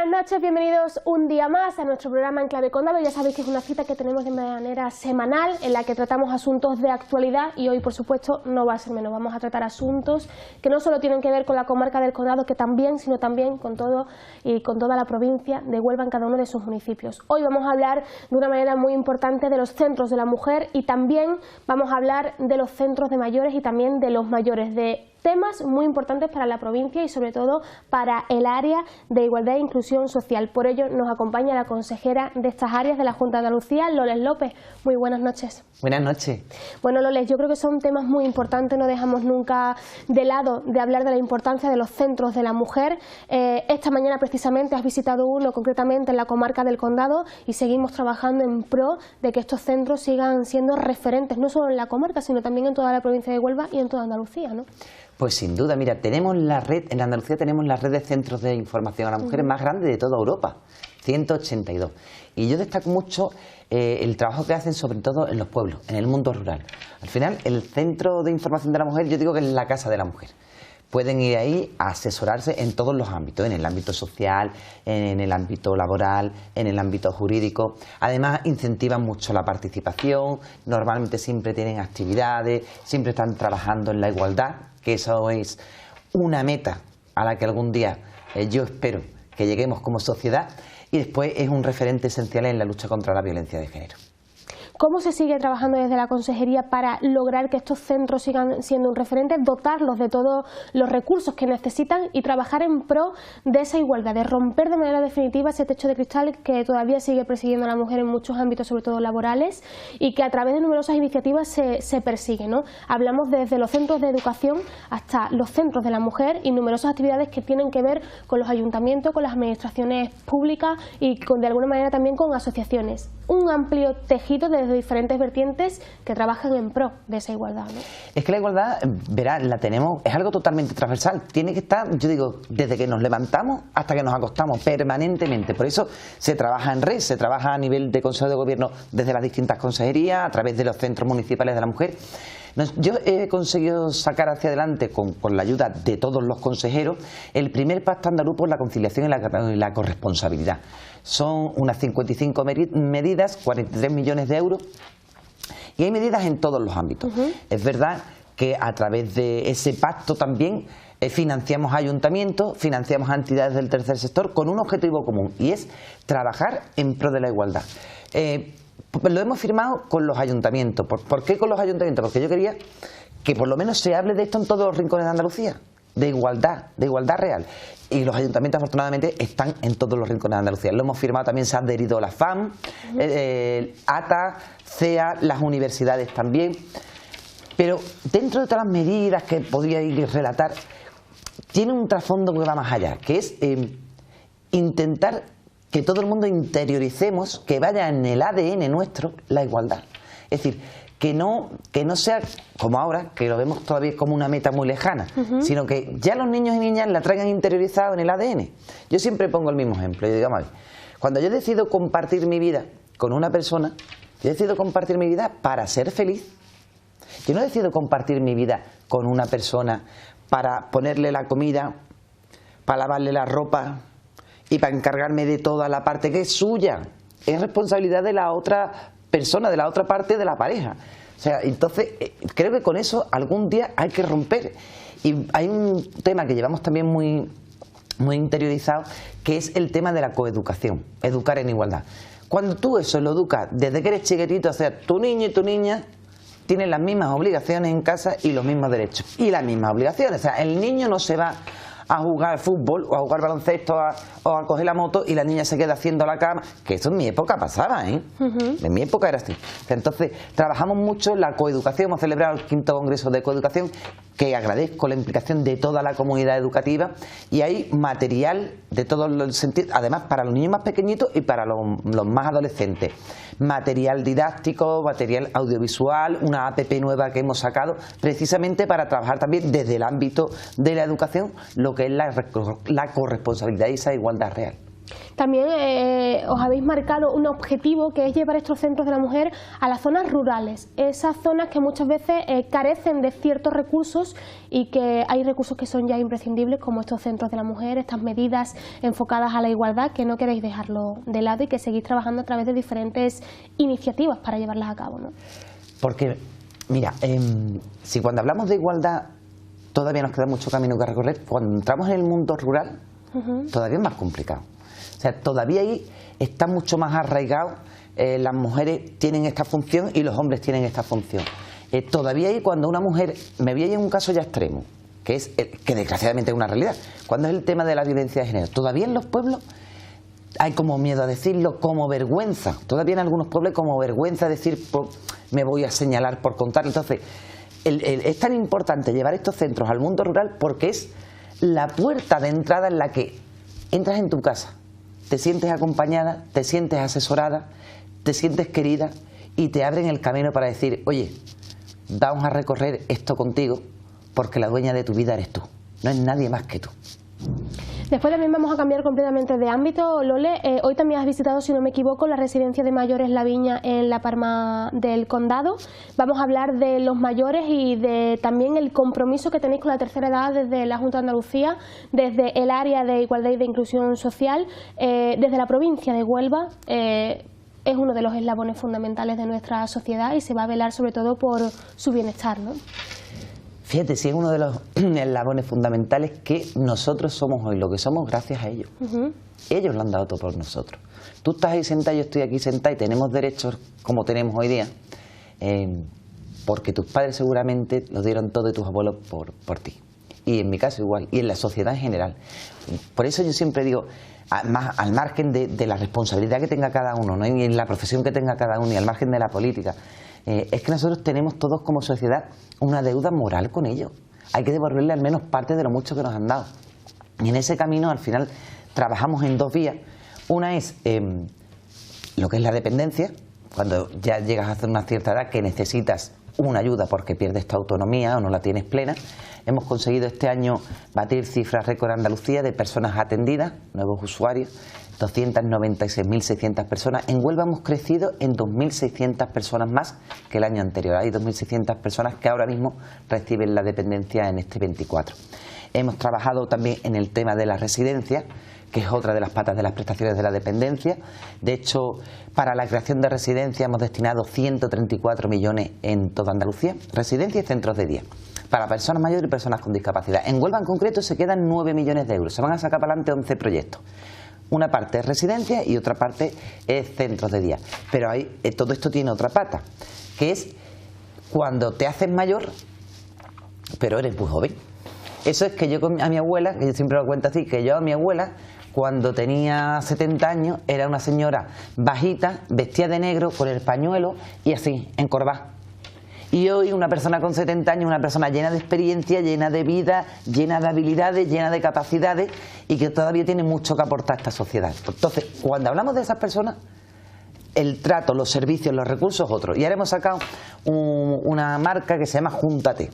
buenas noches, bienvenidos un día más a nuestro programa En Clave Condado. Ya sabéis que es una cita que tenemos de manera semanal en la que tratamos asuntos de actualidad y hoy, por supuesto, no va a ser menos. Vamos a tratar asuntos que no solo tienen que ver con la comarca del Condado, que también, sino también con todo y con toda la provincia de Huelva en cada uno de sus municipios. Hoy vamos a hablar de una manera muy importante de los centros de la mujer y también vamos a hablar de los centros de mayores y también de los mayores, de temas muy importantes para la provincia y sobre todo para el área de igualdad e inclusión social. Por ello nos acompaña la consejera de estas áreas de la Junta de Andalucía, Loles López. Muy buenas noches. Buenas noches. Bueno, Loles, yo creo que son temas muy importantes, no dejamos nunca de lado de hablar de la importancia de los centros de la mujer. Esta mañana precisamente has visitado uno concretamente en la comarca del Condado y seguimos trabajando en pro de que estos centros sigan siendo referentes, no solo en la comarca, sino también en toda la provincia de Huelva y en toda Andalucía, ¿no? Pues sin duda, mira, tenemos la red, en Andalucía tenemos la red de centros de información a las mujeres más grande de toda Europa, 182. Y yo destaco mucho el trabajo que hacen sobre todo en los pueblos, en el mundo rural. Al final, el centro de información de la mujer, yo digo que es la casa de la mujer. Pueden ir ahí a asesorarse en todos los ámbitos, en el ámbito social, en el ámbito laboral, en el ámbito jurídico. Además, incentivan mucho la participación, normalmente siempre tienen actividades, siempre están trabajando en la igualdad, que eso es una meta a la que algún día yo espero que lleguemos como sociedad, y después es un referente esencial en la lucha contra la violencia de género. ¿Cómo se sigue trabajando desde la Consejería para lograr que estos centros sigan siendo un referente, dotarlos de todos los recursos que necesitan y trabajar en pro de esa igualdad, de romper de manera definitiva ese techo de cristal que todavía sigue persiguiendo a la mujer en muchos ámbitos, sobre todo laborales, y que a través de numerosas iniciativas se persigue, ¿no? Hablamos desde los centros de educación hasta los centros de la mujer y numerosas actividades que tienen que ver con los ayuntamientos, con las administraciones públicas y de alguna manera también con asociaciones. Un amplio tejido de diferentes vertientes que trabajan en pro de esa igualdad, ¿no? Es que la igualdad, verás, la tenemos, es algo totalmente transversal, tiene que estar, yo digo, desde que nos levantamos hasta que nos acostamos, permanentemente. Por eso se trabaja en red, se trabaja a nivel de Consejo de Gobierno desde las distintas consejerías, a través de los centros municipales de la mujer. Yo he conseguido sacar hacia adelante, con la ayuda de todos los consejeros, el primer pacto andaluz por la conciliación y la corresponsabilidad. Son unas 55 medidas, 43 millones de euros, y hay medidas en todos los ámbitos. Es verdad que a través de ese pacto también financiamos ayuntamientos, financiamos a entidades del tercer sector con un objetivo común, y es trabajar en pro de la igualdad. Lo hemos firmado con los ayuntamientos. ¿Por qué con los ayuntamientos? Porque yo quería que por lo menos se hable de esto en todos los rincones de Andalucía, de igualdad real. Y los ayuntamientos afortunadamente están en todos los rincones de Andalucía. Lo hemos firmado, también se ha adherido la FAM, ATA, CEA, las universidades también. Pero dentro de todas las medidas que podría ir a relatar, tiene un trasfondo que va más allá, que es intentar que todo el mundo interioricemos, que vaya en el ADN nuestro la igualdad. Es decir, que no sea como ahora, que lo vemos todavía como una meta muy lejana, sino que ya los niños y niñas la traigan interiorizado en el ADN. Yo siempre pongo el mismo ejemplo, y digamos, cuando yo decido compartir mi vida con una persona, yo decido compartir mi vida para ser feliz. Yo no decido compartir mi vida con una persona para ponerle la comida, para lavarle la ropa y para encargarme de toda la parte que es suya. Es responsabilidad de la otra persona, de la otra parte de la pareja. O sea, entonces creo que con eso algún día hay que romper. Y hay un tema que llevamos también muy interiorizado, que es el tema de la coeducación, educar en igualdad. Cuando tú eso lo educas desde que eres chiquitito, o sea, tu niño y tu niña tienen las mismas obligaciones en casa y los mismos derechos y las mismas obligaciones. O sea, el niño no se va a jugar fútbol o a jugar baloncesto o a coger la moto y la niña se queda haciendo la cama, que eso en mi época pasaba, ¿eh? En mi época era así. Entonces trabajamos mucho la coeducación, hemos celebrado el 5º Congreso de Coeducación, que agradezco la implicación de toda la comunidad educativa, y hay material de todos los sentidos, además para los niños más pequeñitos y para los más adolescentes. Material didáctico, material audiovisual, una app nueva que hemos sacado precisamente para trabajar también desde el ámbito de la educación lo que es la corresponsabilidad y esa igualdad real. También os habéis marcado un objetivo que es llevar estos centros de la mujer a las zonas rurales, esas zonas que muchas veces carecen de ciertos recursos y que hay recursos que son ya imprescindibles, como estos centros de la mujer, estas medidas enfocadas a la igualdad, que no queréis dejarlo de lado y que seguís trabajando a través de diferentes iniciativas para llevarlas a cabo, ¿no? Porque, mira, si cuando hablamos de igualdad todavía nos queda mucho camino que recorrer, cuando entramos en el mundo rural todavía es más complicado. O sea, todavía ahí está mucho más arraigado, las mujeres tienen esta función y los hombres tienen esta función. Todavía ahí cuando una mujer, me voy a ir en un caso ya extremo, que es que desgraciadamente es una realidad, cuando es el tema de la violencia de género, todavía en los pueblos hay como miedo a decirlo, como vergüenza, todavía en algunos pueblos como vergüenza decir me voy a señalar por contar. Entonces es tan importante llevar estos centros al mundo rural porque es la puerta de entrada en la que entras en tu casa, te sientes acompañada, te sientes asesorada, te sientes querida y te abren el camino para decir, oye, vamos a recorrer esto contigo porque la dueña de tu vida eres tú, no es nadie más que tú. Después también vamos a cambiar completamente de ámbito, Lole. Hoy también has visitado, si no me equivoco, la residencia de mayores La Viña en La Palma del Condado. Vamos a hablar de los mayores y de también el compromiso que tenéis con la tercera edad desde la Junta de Andalucía, desde el área de igualdad y de inclusión social, desde la provincia de Huelva. Es uno de los eslabones fundamentales de nuestra sociedad y se va a velar sobre todo por su bienestar, ¿no? Fíjate, sí es uno de los eslabones fundamentales que nosotros somos hoy, lo que somos gracias a ellos. Ellos lo han dado todo por nosotros. Tú estás ahí sentada, yo estoy aquí sentada y tenemos derechos como tenemos hoy día, porque tus padres seguramente lo dieron todo y tus abuelos por ti. Y en mi caso igual, y en la sociedad en general. Por eso yo siempre digo, al margen de la responsabilidad que tenga cada uno, ¿no? Y en la profesión que tenga cada uno, y al margen de la política, es que nosotros tenemos todos como sociedad una deuda moral con ellos. Hay que devolverle al menos parte de lo mucho que nos han dado. Y en ese camino al final trabajamos en dos vías. Una es lo que es la dependencia, cuando ya llegas a hacer una cierta edad que necesitas una ayuda porque pierdes tu autonomía o no la tienes plena. Hemos conseguido este año batir cifras récord en Andalucía de personas atendidas, nuevos usuarios, 296.600 personas. En Huelva hemos crecido en 2.600 personas más que el año anterior. Hay 2.600 personas que ahora mismo reciben la dependencia en este 24. Hemos trabajado también en el tema de la residencia, que es otra de las patas de las prestaciones de la dependencia. De hecho, para la creación de residencia hemos destinado 134 millones en toda Andalucía, residencias y centros de día, para personas mayores y personas con discapacidad. En Huelva en concreto se quedan 9 millones de euros, se van a sacar para adelante 11 proyectos. Una parte es residencia y otra parte es centros de día. Pero todo esto tiene otra pata, que es cuando te haces mayor, pero eres muy joven. Eso es que yo a mi abuela, que yo siempre lo cuento así, que yo a mi abuela, cuando tenía 70 años, era una señora bajita, vestida de negro, con el pañuelo y así, encorvada. Y hoy una persona con 70 años, una persona llena de experiencia, llena de vida, llena de habilidades, llena de capacidades y que todavía tiene mucho que aportar a esta sociedad. Entonces, cuando hablamos de esas personas, el trato, los servicios, los recursos, otros. Y ahora hemos sacado una marca que se llama Júntate,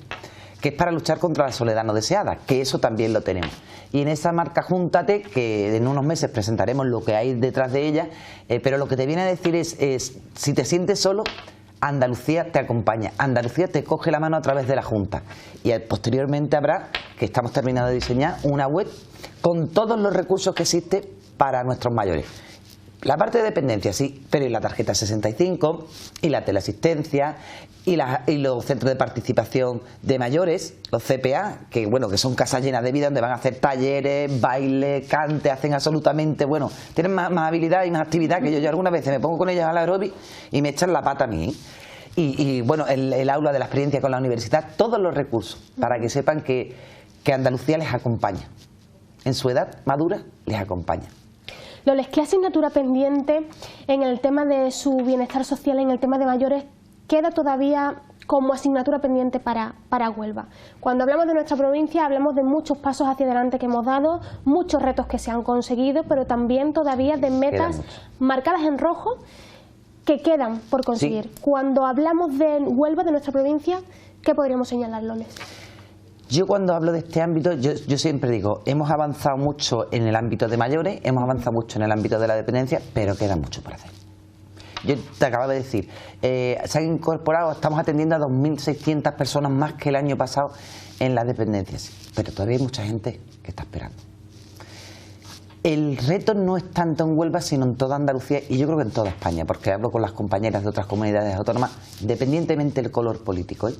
que es para luchar contra la soledad no deseada, que eso también lo tenemos. Y en esa marca Júntate, que en unos meses presentaremos lo que hay detrás de ella, pero lo que te viene a decir es si te sientes solo, Andalucía te acompaña, Andalucía te coge la mano a través de la Junta. Y posteriormente habrá, que estamos terminando de diseñar, una web con todos los recursos que existen para nuestros mayores. La parte de dependencia, sí, pero y la tarjeta 65, y la teleasistencia, y los centros de participación de mayores, los CPA, que bueno, que son casas llenas de vida donde van a hacer talleres, baile, cante, hacen absolutamente, bueno, tienen más habilidad y más actividad que yo algunas veces me pongo con ellas al aeróbic y me echan la pata a mí. Y bueno, el aula de la experiencia con la universidad, todos los recursos, para que sepan que Andalucía les acompaña. En su edad madura les acompaña. Loles, ¿qué asignatura pendiente en el tema de su bienestar social, en el tema de mayores, queda todavía como asignatura pendiente para Huelva? Cuando hablamos de nuestra provincia hablamos de muchos pasos hacia adelante que hemos dado, muchos retos que se han conseguido, pero también todavía de metas marcadas en rojo que quedan por conseguir. Sí. Cuando hablamos de Huelva, de nuestra provincia, ¿qué podríamos señalar, Loles? Yo cuando hablo de este ámbito, yo siempre digo, hemos avanzado mucho en el ámbito de mayores, hemos avanzado mucho en el ámbito de la dependencia, pero queda mucho por hacer. Yo te acababa de decir, se han incorporado, estamos atendiendo a 2.600 personas más que el año pasado en las dependencias, pero todavía hay mucha gente que está esperando. El reto no es tanto en Huelva, sino en toda Andalucía y yo creo que en toda España, porque hablo con las compañeras de otras comunidades autónomas, independientemente del color político.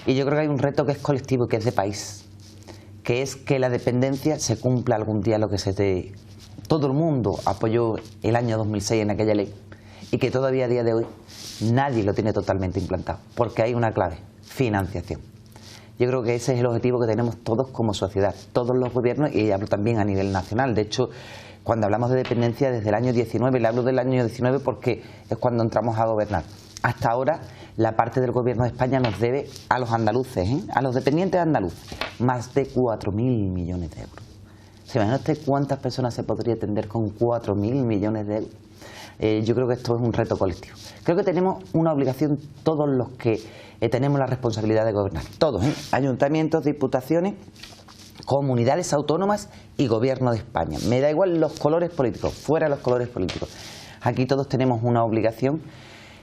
Y yo creo que hay un reto que es colectivo y que es de país, que es que la dependencia se cumpla algún día lo que todo el mundo apoyó el año 2006 en aquella ley y que todavía a día de hoy nadie lo tiene totalmente implantado, porque hay una clave: financiación. Yo creo que ese es el objetivo que tenemos todos como sociedad, todos los gobiernos, y hablo también a nivel nacional. De hecho, cuando hablamos de dependencia desde el año 19, le hablo del año 19 porque es cuando entramos a gobernar. Hasta ahora, la parte del gobierno de España nos debe a los andaluces, a los dependientes andaluces, más de 4.000 millones de euros. ¿Se imagina usted cuántas personas se podría atender con 4.000 millones de euros? Yo creo que esto es un reto colectivo. Creo que tenemos una obligación todos los que tenemos la responsabilidad de gobernar, todos, ayuntamientos, diputaciones, comunidades autónomas y gobierno de España. Me da igual los colores políticos, fuera los colores políticos. Aquí todos tenemos una obligación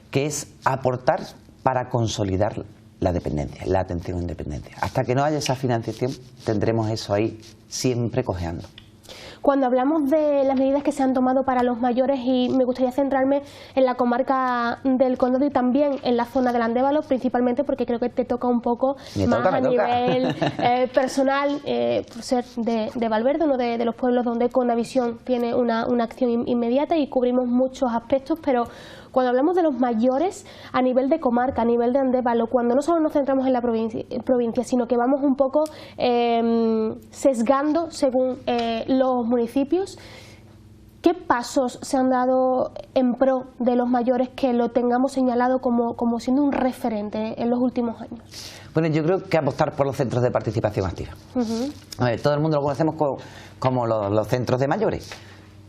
que es aportar para consolidar la dependencia, la atención en dependencia. Hasta que no haya esa financiación tendremos eso ahí siempre cojeando. Cuando hablamos de las medidas que se han tomado para los mayores, y me gustaría centrarme en la comarca del Condado y también en la zona del Andévalo, principalmente porque creo que te toca un poco a nivel personal, por ser de Valverde, uno de los pueblos donde Condavisión tiene una acción inmediata y cubrimos muchos aspectos, pero cuando hablamos de los mayores a nivel de comarca, a nivel de Andévalo, cuando no solo nos centramos en la provincia, sino que vamos un poco sesgando según los municipios, ¿qué pasos se han dado en pro de los mayores que lo tengamos señalado como siendo un referente en los últimos años? Bueno, yo creo que apostar por los centros de participación activa. A ver, todo el mundo lo conocemos como los centros de mayores.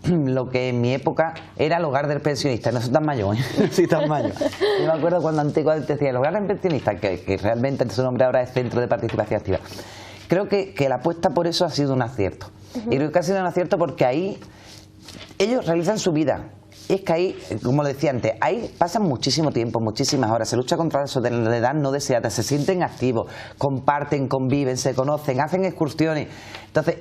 Lo que en mi época era el hogar del pensionista, no soy tan mayor, no soy tan mayor. Yo me acuerdo cuando antiguamente decía el hogar del pensionista, que realmente su nombre ahora es Centro de Participación Activa. Creo que la apuesta por eso ha sido un acierto. Y creo que ha sido un acierto porque ahí ellos realizan su vida. Es que ahí, como decía antes, ahí pasan muchísimo tiempo, muchísimas horas, se lucha contra la edad no deseada, se sienten activos, comparten, conviven, se conocen, hacen excursiones. Entonces,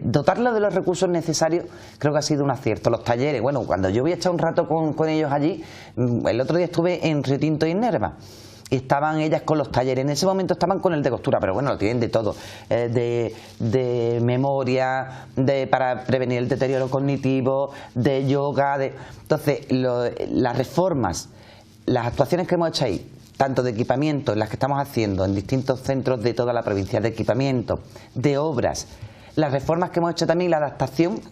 dotarlos de los recursos necesarios creo que ha sido un acierto. Los talleres, bueno, cuando yo voy a echar un rato con ellos allí, el otro día estuve en Río Tinto y en Nerva. Y estaban ellas con los talleres, en ese momento estaban con el de costura, pero bueno, lo tienen de todo, de memoria, para prevenir el deterioro cognitivo, de yoga, entonces las reformas, las actuaciones que hemos hecho ahí, tanto de equipamiento, las que estamos haciendo en distintos centros de toda la provincia, de equipamiento, de obras, las reformas que hemos hecho también, la adaptación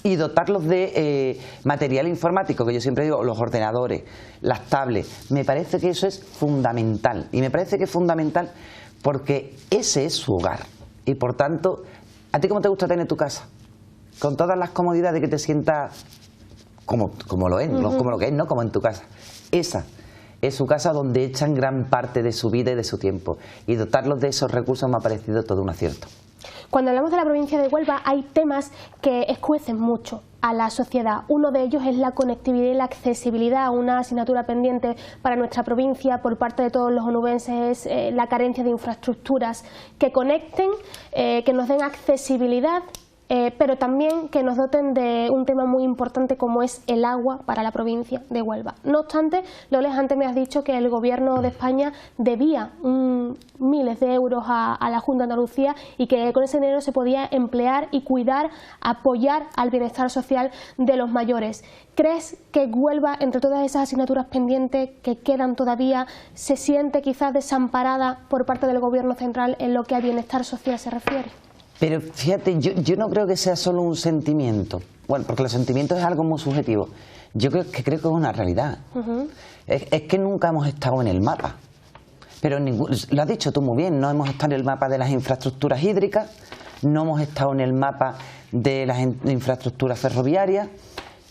y dotarlos de material informático, que yo siempre digo, los ordenadores, las tablets. Me parece que eso es fundamental. Y me parece que es fundamental porque ese es su hogar. Y por tanto, ¿a ti cómo te gusta tener tu casa? Con todas las comodidades que te sientas como lo es, como lo que es, ¿no? Como en tu casa. Esa es su casa donde echan gran parte de su vida y de su tiempo. Y dotarlos de esos recursos me ha parecido todo un acierto. Cuando hablamos de la provincia de Huelva hay temas que escuecen mucho a la sociedad. Uno de ellos es la conectividad y la accesibilidad, una asignatura pendiente para nuestra provincia por parte de todos los onubenses, la carencia de infraestructuras que conecten, que nos den accesibilidad, pero también que nos doten de un tema muy importante como es el agua para la provincia de Huelva. No obstante, Loles, antes me has dicho que el Gobierno de España debía miles de euros a la Junta de Andalucía y que con ese dinero se podía emplear y cuidar, apoyar al bienestar social de los mayores. ¿Crees que Huelva, entre todas esas asignaturas pendientes que quedan todavía, se siente quizás desamparada por parte del Gobierno central en lo que a bienestar social se refiere? Pero fíjate, yo no creo que sea solo un sentimiento. Bueno, porque los sentimientos es algo muy subjetivo. Yo creo que es una realidad. Es que nunca hemos estado en el mapa. Pero lo has dicho tú muy bien, no hemos estado en el mapa de las infraestructuras hídricas, no hemos estado en el mapa de las infraestructuras ferroviarias.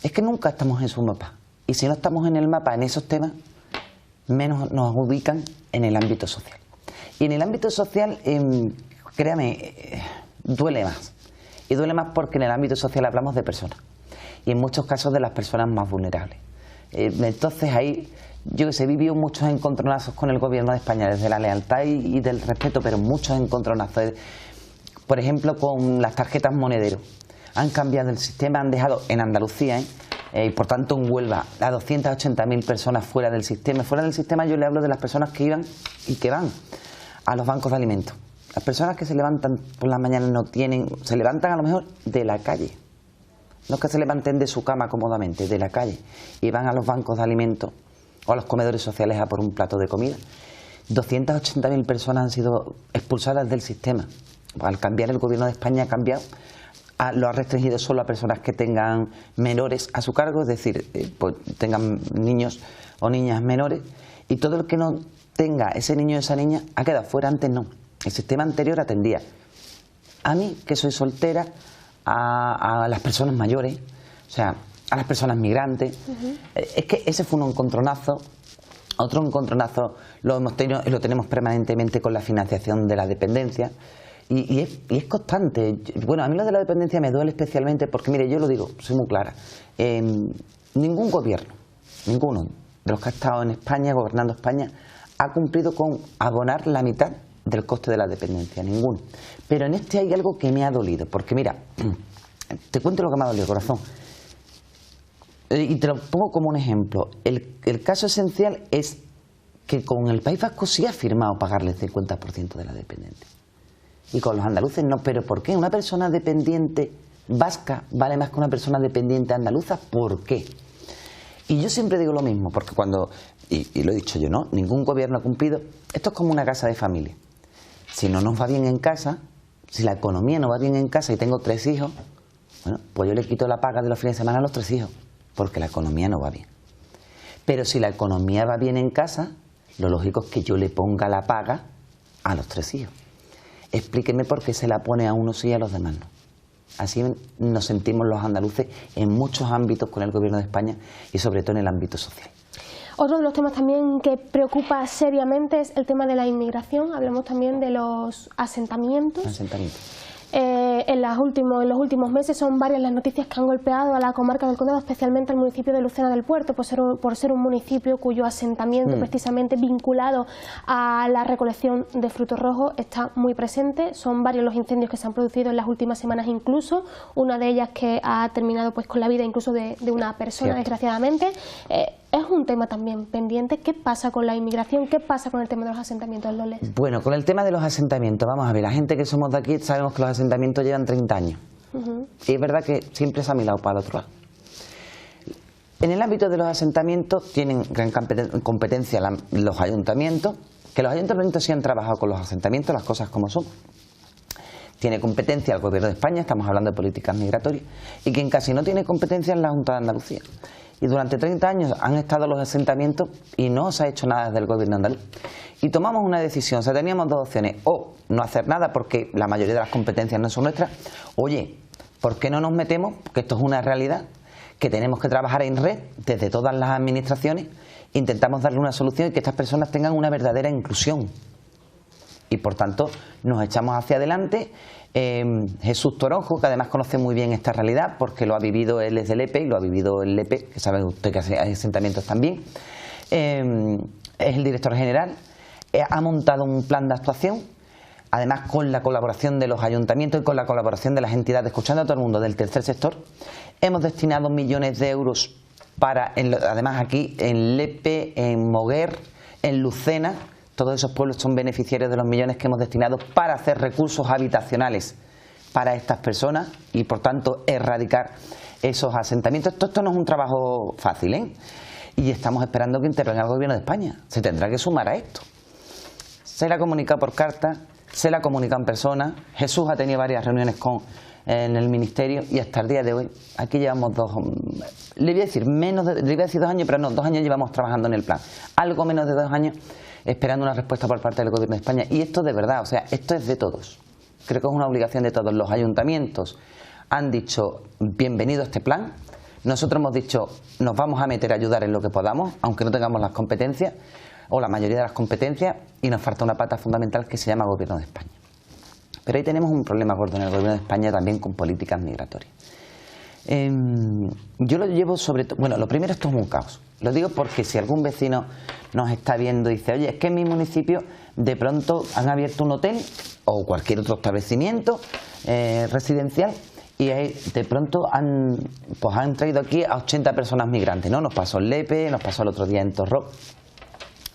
Es que nunca estamos en su mapa. Y si no estamos en el mapa en esos temas, menos nos ubican en el ámbito social. Y en el ámbito social, créame, duele más. Y duele más porque en el ámbito social hablamos de personas. Y en muchos casos de las personas más vulnerables. Entonces ahí, yo que sé, he vivido muchos encontronazos con el gobierno de España, desde la lealtad y del respeto, pero muchos encontronazos. Por ejemplo, con las tarjetas monedero. Han cambiado el sistema, han dejado en Andalucía, y por tanto en Huelva, a 280.000 personas fuera del sistema. Fuera del sistema yo le hablo de las personas que iban y que van a los bancos de alimentos. Las personas que se levantan por las mañanas se levantan a lo mejor de la calle. No es que se levanten de su cama cómodamente, de la calle, y van a los bancos de alimentos o a los comedores sociales a por un plato de comida. 280.000 personas han sido expulsadas del sistema. Al cambiar el gobierno de España lo ha restringido solo a personas que tengan menores a su cargo, es decir, pues tengan niños o niñas menores, y todo el que no tenga ese niño o esa niña ha quedado fuera. Antes no. El sistema anterior atendía a mí, que soy soltera, a las personas mayores, o sea, a las personas migrantes. Es que ese fue un encontronazo. Otro encontronazo lo tenemos permanentemente con la financiación de la dependencia. Y es constante. Bueno, a mí lo de la dependencia me duele especialmente porque, mire, yo lo digo, soy muy clara. Ningún gobierno, ninguno de los que ha estado en España, gobernando España, ha cumplido con abonar la mitad del coste de la dependencia, ninguno. Pero en este hay algo que me ha dolido, porque mira, te cuento lo que me ha dolido, corazón. Y te lo pongo como un ejemplo. El caso esencial es que con el País Vasco sí ha firmado pagarle el 50% de la dependencia. Y con los andaluces no. ¿Pero por qué? ¿Una persona dependiente vasca vale más que una persona dependiente andaluza? ¿Por qué? Y yo siempre digo lo mismo, porque y lo he dicho yo, ¿no? Ningún gobierno ha cumplido. Esto es como una casa de familia. Si no nos va bien en casa, si la economía no va bien en casa y tengo 3 hijos, bueno, pues yo le quito la paga de los fines de semana a los 3 hijos, porque la economía no va bien. Pero si la economía va bien en casa, lo lógico es que yo le ponga la paga a los 3 hijos. Explíqueme por qué se la pone a unos sí y a los demás no. Así nos sentimos los andaluces en muchos ámbitos con el gobierno de España y sobre todo en el ámbito social. Otro de los temas también que preocupa seriamente es el tema de la inmigración. Hablamos también de los asentamientos. En los últimos meses son varias las noticias que han golpeado a la comarca del Condado, especialmente al municipio de Lucena del Puerto, por ser un municipio cuyo asentamiento precisamente vinculado a la recolección de frutos rojos está muy presente. Son varios los incendios que se han producido en las últimas semanas incluso, una de ellas que ha terminado pues con la vida incluso de una persona, desgraciadamente. Es un tema también pendiente. ¿Qué pasa con la inmigración? ¿Qué pasa con el tema de los asentamientos, Loles? Bueno, con el tema de los asentamientos, vamos a ver, la gente que somos de aquí sabemos que los asentamientos llevan 30 años. Y es verdad que siempre se ha mirado para el otro lado. En el ámbito de los asentamientos tienen gran competencia los ayuntamientos, que los ayuntamientos sí han trabajado con los asentamientos, las cosas como son. Tiene competencia el Gobierno de España, estamos hablando de políticas migratorias, y quien casi no tiene competencia es la Junta de Andalucía. Y durante 30 años han estado los asentamientos y no se ha hecho nada desde el gobierno andaluz. Y tomamos una decisión, o sea, teníamos 2 opciones: o no hacer nada porque la mayoría de las competencias no son nuestras. Oye, ¿por qué no nos metemos? Porque esto es una realidad, que tenemos que trabajar en red desde todas las administraciones, intentamos darle una solución y que estas personas tengan una verdadera inclusión. Y por tanto nos echamos hacia adelante. Jesús Toronjo, que además conoce muy bien esta realidad porque lo ha vivido, él es del EPE y lo ha vivido el EPE, que sabe usted que hace asentamientos también, es el director general, ha montado un plan de actuación, además con la colaboración de los ayuntamientos y con la colaboración de las entidades, escuchando a todo el mundo del tercer sector. Hemos destinado millones de euros además aquí en Lepe, en Moguer, en Lucena. Todos esos pueblos son beneficiarios de los millones que hemos destinado para hacer recursos habitacionales para estas personas y, por tanto, erradicar esos asentamientos. Esto no es un trabajo fácil, ¿eh? Y estamos esperando que intervenga el Gobierno de España. Se tendrá que sumar a esto. Se le ha comunicado por carta, se le ha comunicado en persona. Jesús ha tenido varias reuniones en el Ministerio y hasta el día de hoy, aquí llevamos 2 años, pero no, 2 años llevamos trabajando en el plan. Algo menos de 2 años esperando una respuesta por parte del Gobierno de España. Y esto de verdad, o sea, esto es de todos. Creo que es una obligación de todos. Los ayuntamientos han dicho bienvenido a este plan. Nosotros hemos dicho nos vamos a meter a ayudar en lo que podamos, aunque no tengamos las competencias. o la mayoría de las competencias, y nos falta una pata fundamental que se llama Gobierno de España. Pero ahí tenemos un problema gordo en el Gobierno de España también con políticas migratorias. Yo lo llevo sobre todo... Bueno, lo primero, esto es un caos. Lo digo porque si algún vecino nos está viendo y dice, oye, es que en mi municipio de pronto han abierto un hotel o cualquier otro establecimiento residencial y de pronto han traído aquí a 80 personas migrantes, ¿no? Nos pasó en Lepe, nos pasó el otro día en Torró.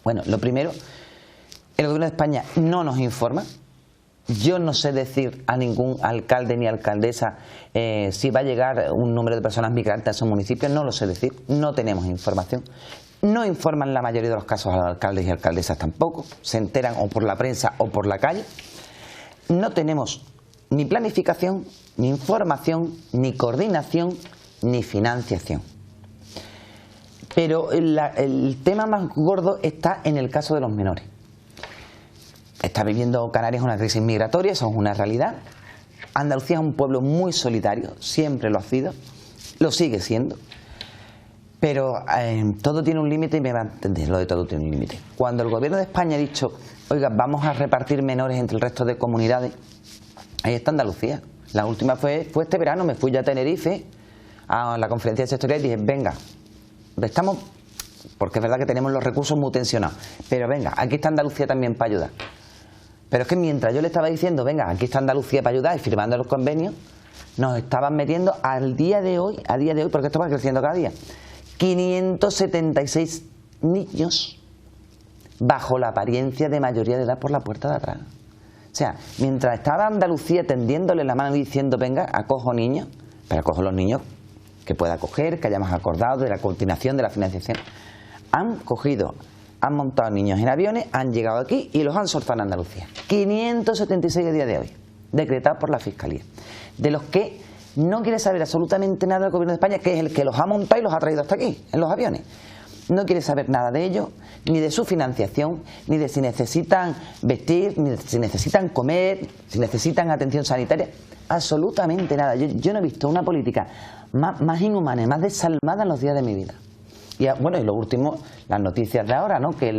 Bueno, lo primero, el Gobierno de España no nos informa. Yo no sé decir a ningún alcalde ni alcaldesa si va a llegar un número de personas migrantes a esos municipios, no lo sé decir, no tenemos información. No informan la mayoría de los casos a los alcaldes y alcaldesas tampoco, se enteran o por la prensa o por la calle. No tenemos ni planificación, ni información, ni coordinación, ni financiación. Pero el tema más gordo está en el caso de los menores. Está viviendo Canarias una crisis migratoria, eso es una realidad. Andalucía es un pueblo muy solidario, siempre lo ha sido, lo sigue siendo. Pero todo tiene un límite y me va a entender, lo de todo tiene un límite. Cuando el Gobierno de España ha dicho, oiga, vamos a repartir menores entre el resto de comunidades, ahí está Andalucía. La última fue este verano, me fui ya a Tenerife, a la conferencia sectorial y dije, venga, estamos, porque es verdad que tenemos los recursos muy tensionados, pero venga, aquí está Andalucía también para ayudar. Pero es que mientras yo le estaba diciendo, venga, aquí está Andalucía para ayudar y firmando los convenios, nos estaban metiendo al día de hoy, porque esto va creciendo cada día, 576 niños bajo la apariencia de mayoría de edad por la puerta de atrás. O sea, mientras estaba Andalucía tendiéndole la mano y diciendo, venga, acojo niños, pero acojo los niños que pueda acoger, que hayamos acordado de la coordinación, de la financiación, han montado niños en aviones, han llegado aquí y los han soltado en Andalucía. 576 a día de hoy, decretados por la Fiscalía, de los que no quiere saber absolutamente nada el Gobierno de España, que es el que los ha montado y los ha traído hasta aquí, en los aviones. No quiere saber nada de ellos, ni de su financiación, ni de si necesitan vestir, ni de si necesitan comer, si necesitan atención sanitaria, absolutamente nada. Yo no he visto una política más inhumana y más desalmada en los días de mi vida. Y bueno, y lo último, las noticias de ahora, ¿no? Que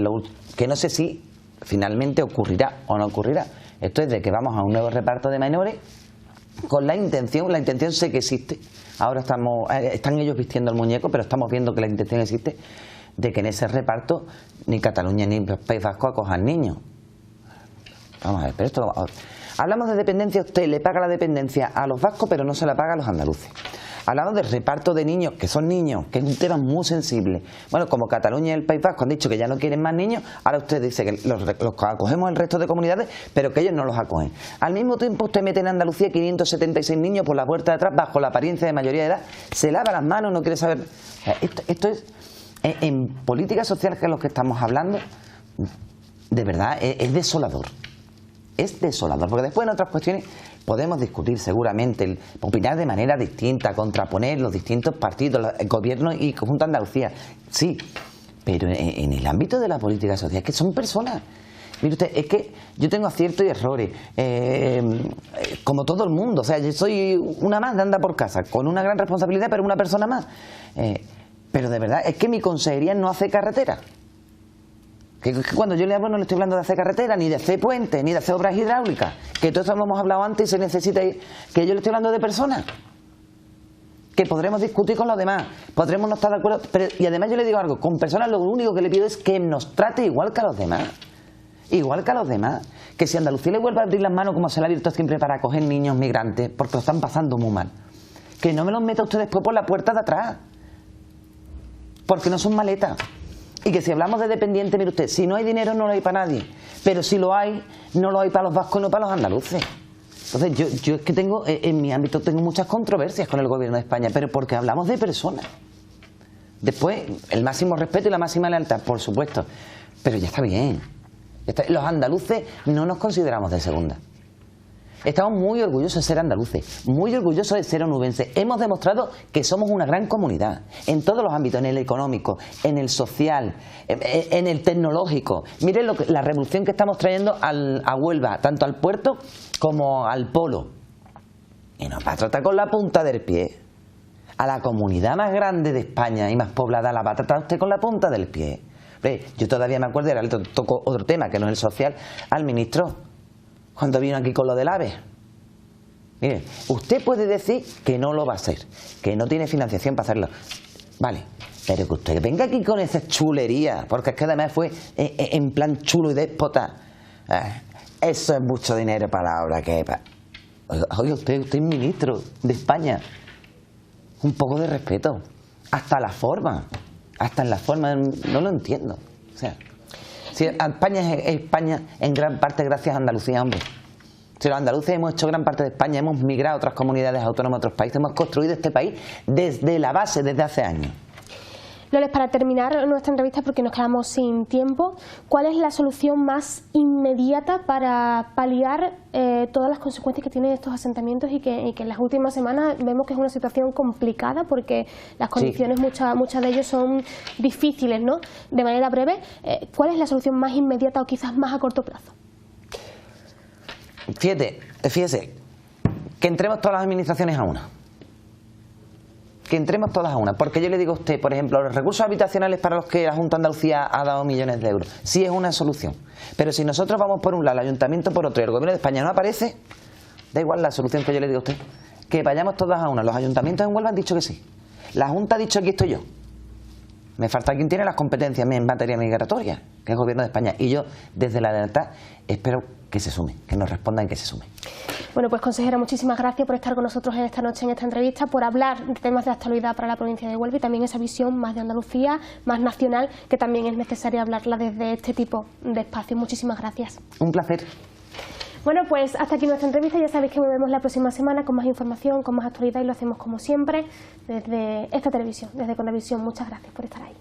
no sé si finalmente ocurrirá o no ocurrirá. Esto es de que vamos a un nuevo reparto de menores con la intención sé que existe. Ahora están ellos vistiendo el muñeco, pero estamos viendo que la intención existe de que en ese reparto ni Cataluña ni País Vasco acojan niños. Vamos a ver, pero esto... Hablamos de dependencia, usted le paga la dependencia a los vascos, pero no se la paga a los andaluces. Hablamos del reparto de niños, que son niños, que es un tema muy sensible. Bueno, como Cataluña y el País Vasco han dicho que ya no quieren más niños, ahora usted dice que los acogemos el resto de comunidades, pero que ellos no los acogen. Al mismo tiempo usted mete en Andalucía 576 niños por la puerta de atrás, bajo la apariencia de mayoría de edad, se lava las manos, no quiere saber... Esto es, en política social, que es lo que estamos hablando, de verdad, es desolador. Es desolador, porque después en otras cuestiones podemos discutir seguramente, opinar de manera distinta, contraponer los distintos partidos, el gobierno y Junta de Andalucía. Sí, pero en el ámbito de la política social, es que son personas. Mire usted, es que yo tengo aciertos y errores, como todo el mundo. O sea, yo soy una más de andar por casa, con una gran responsabilidad, pero una persona más. Pero de verdad, es que mi consejería no hace carretera. Que cuando yo le hablo no le estoy hablando de hacer carretera, ni de hacer puentes, ni de hacer obras hidráulicas, que todo eso hemos hablado antes y se necesita ir, que yo le estoy hablando de personas, que podremos discutir con los demás, podremos no estar de acuerdo, pero, y además yo le digo algo, con personas lo único que le pido es que nos trate igual que a los demás, que si Andalucía le vuelve a abrir las manos como se le ha abierto siempre para acoger niños migrantes, porque lo están pasando muy mal, que no me los meta usted después por la puerta de atrás, porque no son maletas. Y que si hablamos de dependiente, mire usted, si no hay dinero no lo hay para nadie, pero si lo hay, no lo hay para los vascos, no para los andaluces. Entonces yo es que tengo, en mi ámbito tengo muchas controversias con el Gobierno de España, pero porque hablamos de personas. Después, el máximo respeto y la máxima lealtad, por supuesto, pero ya está bien. Los andaluces no nos consideramos de segunda. Estamos muy orgullosos de ser andaluces, muy orgullosos de ser onubenses. Hemos demostrado que somos una gran comunidad, en todos los ámbitos, en el económico, en el social, en el tecnológico. Miren la revolución que estamos trayendo a Huelva, tanto al puerto como al polo. Y nos va a tratar con la punta del pie. A la comunidad más grande de España y más poblada la va a tratar usted con la punta del pie. Yo todavía me acuerdo, ahora le toco otro tema que no es el social, al ministro, cuando vino aquí con lo del AVE. Mire, usted puede decir que no lo va a hacer, que no tiene financiación para hacerlo. Vale, pero que usted venga aquí con esa chulería, porque es que además fue en plan chulo y déspota. Eso es mucho dinero para la obra que... Oiga, usted es ministro de España. Un poco de respeto. Hasta en la forma, no lo entiendo. O sea, si España es España en gran parte gracias a Andalucía, hombre. Si los andaluces hemos hecho gran parte de España, hemos migrado a otras comunidades autónomas, a otros países, hemos construido este país desde la base, desde hace años. Loles, para terminar nuestra entrevista, porque nos quedamos sin tiempo, ¿cuál es la solución más inmediata para paliar todas las consecuencias que tienen estos asentamientos y que en las últimas semanas vemos que es una situación complicada porque las condiciones, muchas de ellos son difíciles, ¿no? De manera breve, ¿cuál es la solución más inmediata o quizás más a corto plazo? Fíjese, que entremos todas las administraciones a una. Que entremos todas a una. Porque yo le digo a usted, por ejemplo, los recursos habitacionales para los que la Junta de Andalucía ha dado millones de euros. Sí es una solución. Pero si nosotros vamos por un lado, el ayuntamiento por otro y el gobierno de España no aparece, da igual la solución que yo le digo a usted. Que vayamos todas a una. Los ayuntamientos en Huelva han dicho que sí. La Junta ha dicho aquí estoy yo. Me falta quien tiene las competencias en materia migratoria, que es el gobierno de España. Y yo, desde la lealtad, espero que se sume, que nos respondan y que se sume. Bueno, pues consejera, muchísimas gracias por estar con nosotros esta noche en esta entrevista, por hablar de temas de actualidad para la provincia de Huelva y también esa visión más de Andalucía, más nacional, que también es necesario hablarla desde este tipo de espacios. Muchísimas gracias. Un placer. Bueno, pues hasta aquí nuestra entrevista. Ya sabéis que volvemos la próxima semana con más información, con más actualidad y lo hacemos como siempre desde esta televisión, desde Conavisión. Muchas gracias por estar ahí.